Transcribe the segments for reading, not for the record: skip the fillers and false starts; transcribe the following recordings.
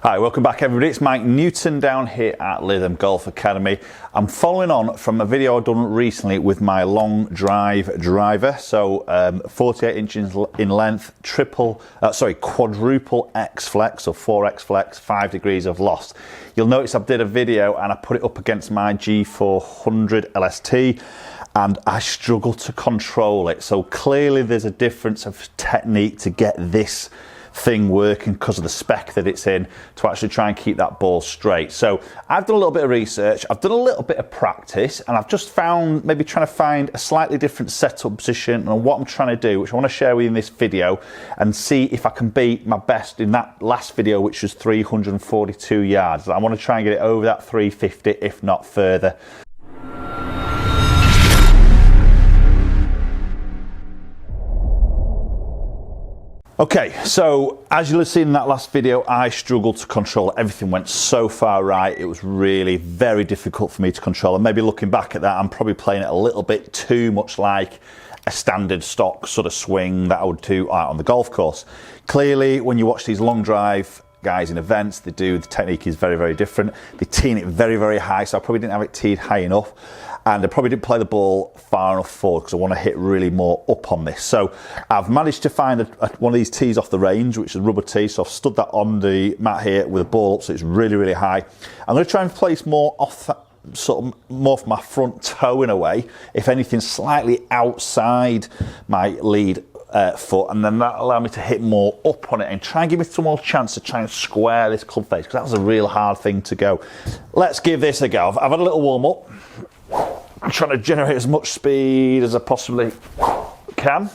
Hi, welcome back everybody. It's Mike Newton down here at Lytham Golf Academy. I'm following on from a video I've done recently with my long drive driver. So 48 inches in length, quadruple X flex, or 4X flex, 5 degrees of loft. You'll notice I did a video and I put it up against my G400 LST and I struggle to control it. So clearly there's a difference of technique to get this thing working because of the spec that it's in to actually try and keep that ball straight. So I've done a little bit of research, I've done a little bit of practice, and I've just found maybe trying to find a slightly different setup position and what I'm trying to do, which I want to share with you in this video and see if I can beat my best in that last video, which was 342 yards. I want to try and get it over that 350, if not further. Okay, so as you'll have seen in that last video, I struggled to control it. Everything went so far right, it was really very difficult for me to control. And maybe looking back at that, I'm probably playing it a little bit too much like a standard stock sort of swing that I would do out on the golf course. Clearly, when you watch these long drive guys in events, the technique is very, very different. They tee it very, very high, so I probably didn't have it teed high enough. And I probably didn't play the ball far enough forward because I want to hit really more up on this. So I've managed to find one of these tees off the range, which is a rubber tee. So I've stood that on the mat here with a ball up, so it's really, really high. I'm going to try and place more off that, sort of more from my front toe in a way, if anything slightly outside my lead foot, and then that allow me to hit more up on it and try and give me some more chance to try and square this club face, because that was a real hard thing to go. Let's give this a go. I've had a little warm up. I'm trying to generate as much speed as I possibly can.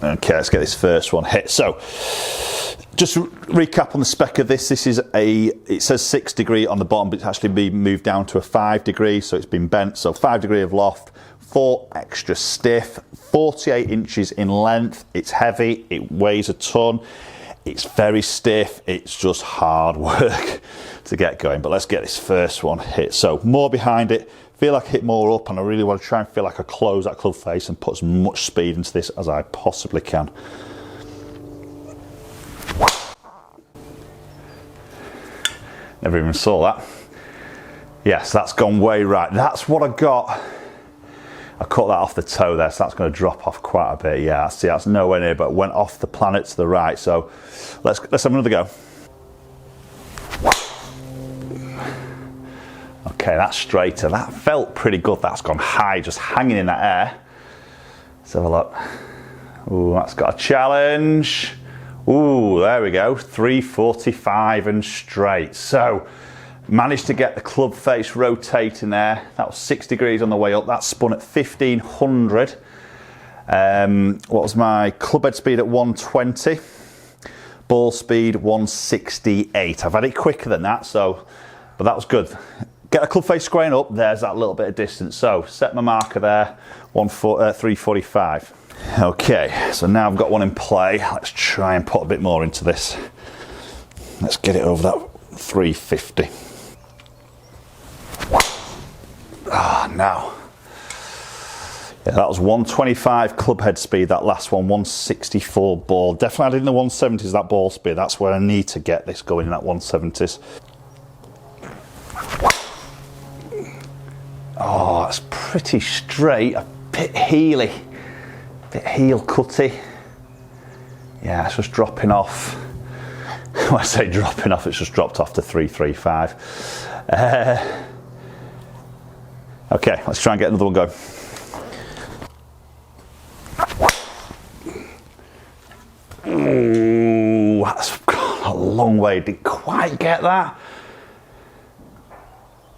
Okay, let's get this first one hit. So, just to recap on the spec of this. This is it says 6 degree on the bottom, but it's actually been moved down to a 5 degree, so it's been bent. So 5 degree of loft, 4 extra stiff, 48 inches in length. It's heavy, it weighs a ton. It's very stiff, it's just hard work to get going, but let's get this first one hit. So more behind it, feel like I hit more up, and I really want to try and feel like I close that club face and put as much speed into this as I possibly can. Never even saw that. Yes, that's gone way right. That's what I got. I cut that off the toe there, so that's going to drop off quite a bit. Yeah, see, that's nowhere near, but went off the planet to the right. So let's have another go. Okay, that's straighter. That felt pretty good. That's gone high, just hanging in that air. Let's have a look. Ooh, that's got a challenge. Ooh, there we go. 345 and straight. So managed to get the club face rotating there. That was 6 degrees on the way up. That spun at 1500. What was my club head speed at 120? Ball speed 168. I've had it quicker than that, but that was good. Get the club face squaring up. There's that little bit of distance. So set my marker there, 345. Okay, so now I've got one in play. Let's try and put a bit more into this. Let's get it over that 350. Now, yeah, that was 125 club head speed, that last one, 164 ball. Definitely added in the 170s, that ball speed. That's where I need to get this going, in that 170s. Oh, that's pretty straight, a bit heely, a bit heel cutty. Yeah, it's just dropping off. When I say dropping off, it's just dropped off to 335. Okay, let's try and get another one going. Ooh, that's gone a long way. Didn't quite get that.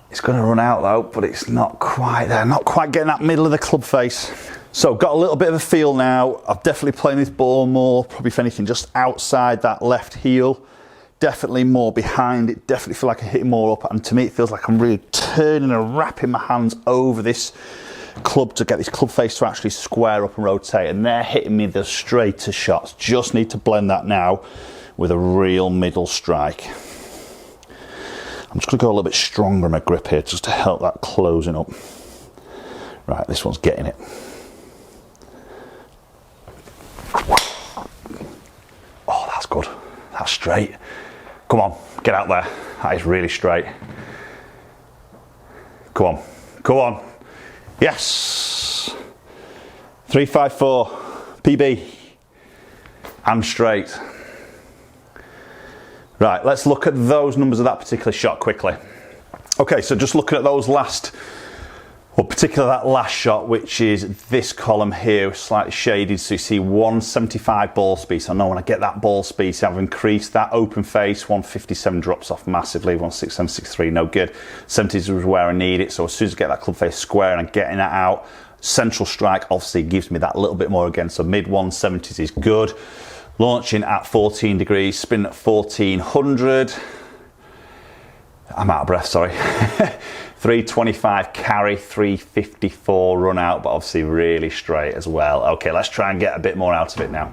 It's going to run out though, but it's not quite there. Not quite getting that middle of the club face. So got a little bit of a feel now. I'm definitely playing this ball more, probably if anything, just outside that left heel. Definitely more behind it, definitely feel like I hit more up, and to me it feels like I'm really turning and wrapping my hands over this club to get this club face to actually square up and rotate, and they're hitting me the straighter shots. Just need to blend that now with a real middle strike. I'm just going to go a little bit stronger in my grip here just to help that closing up. Right, this one's getting it. Oh, that's good. That's straight. Come on, get out there. That is really straight. Come on, come on. Yes. 354, PB, and straight. Right, let's look at those numbers of that particular shot quickly. Okay, so just looking at those particularly that last shot, which is this column here, slightly shaded, so you see 175 ball speed. So I know when I get that ball speed, so I've increased that open face. 157 drops off massively, 167, 63, no good. 70s is where I need it, so as soon as I get that club face square and I'm getting that out, central strike obviously gives me that little bit more again, so mid 170s is good. Launching at 14 degrees, spin at 1400. I'm out of breath, sorry. 325 carry, 354 run out, but obviously really straight as well. Okay, let's try and get a bit more out of it now.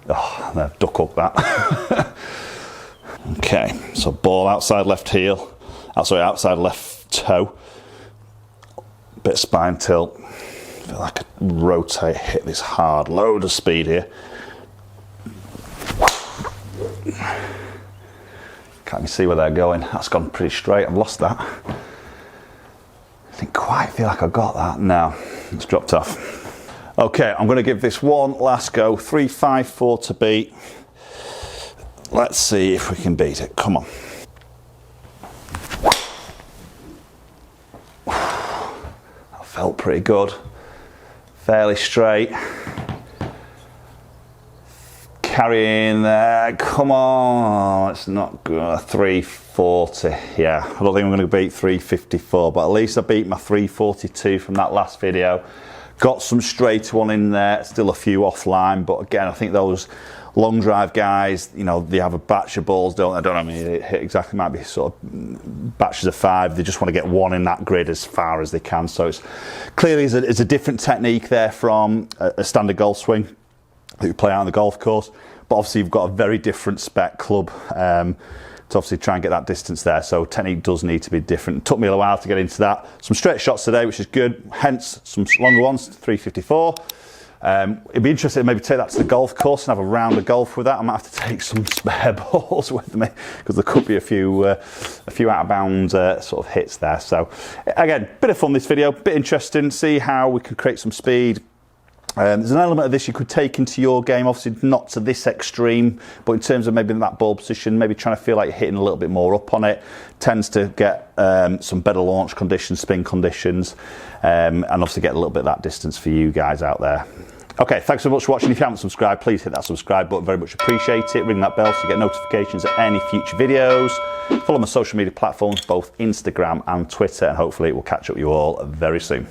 Oh, no, duck up that. Okay, so ball outside left heel, outside left toe. Bit of spine tilt. Feel like I could rotate, hit this hard, load of speed here. Can't even see where they're going. That's gone pretty straight. I've lost that. Didn't quite feel like I got that. No, it's dropped off. Okay, I'm going to give this one last go. 354 to beat. Let's see if we can beat it. Come on. That felt pretty good. Fairly straight. Carrying there, come on, it's not good. 340, yeah, I don't think I'm going to beat 354, but at least I beat my 342 from that last video. Got some straight one in there, still a few offline, but again, I think those long drive guys, you know, they have a batch of balls, don't they? I don't know how many they hit exactly, might be sort of batches of 5. They just want to get one in that grid as far as they can, so it's clearly it's a different technique there from a standard golf swing that you play out on the golf course, but obviously you've got a very different spec club to obviously try and get that distance there, so technique does need to be different. It took me a while to get into that. Some straight shots today, which is good, hence some longer ones, 354. It'd be interesting to maybe take that to the golf course and have a round of golf with that. I might have to take some spare balls with me because there could be a few out of bounds sort of hits there. So again, bit of fun this video, bit interesting, see how we can create some speed. There's an element of this you could take into your game, obviously not to this extreme, but in terms of maybe in that ball position, maybe trying to feel like you're hitting a little bit more up on it, tends to get some better launch conditions, spin conditions, and obviously get a little bit of that distance for you guys out there. Okay, thanks so much for watching. If you haven't subscribed, please hit that subscribe button, very much appreciate it. Ring that bell so you get notifications of any future videos. Follow my social media platforms, both Instagram and Twitter, and hopefully we'll catch up with you all very soon.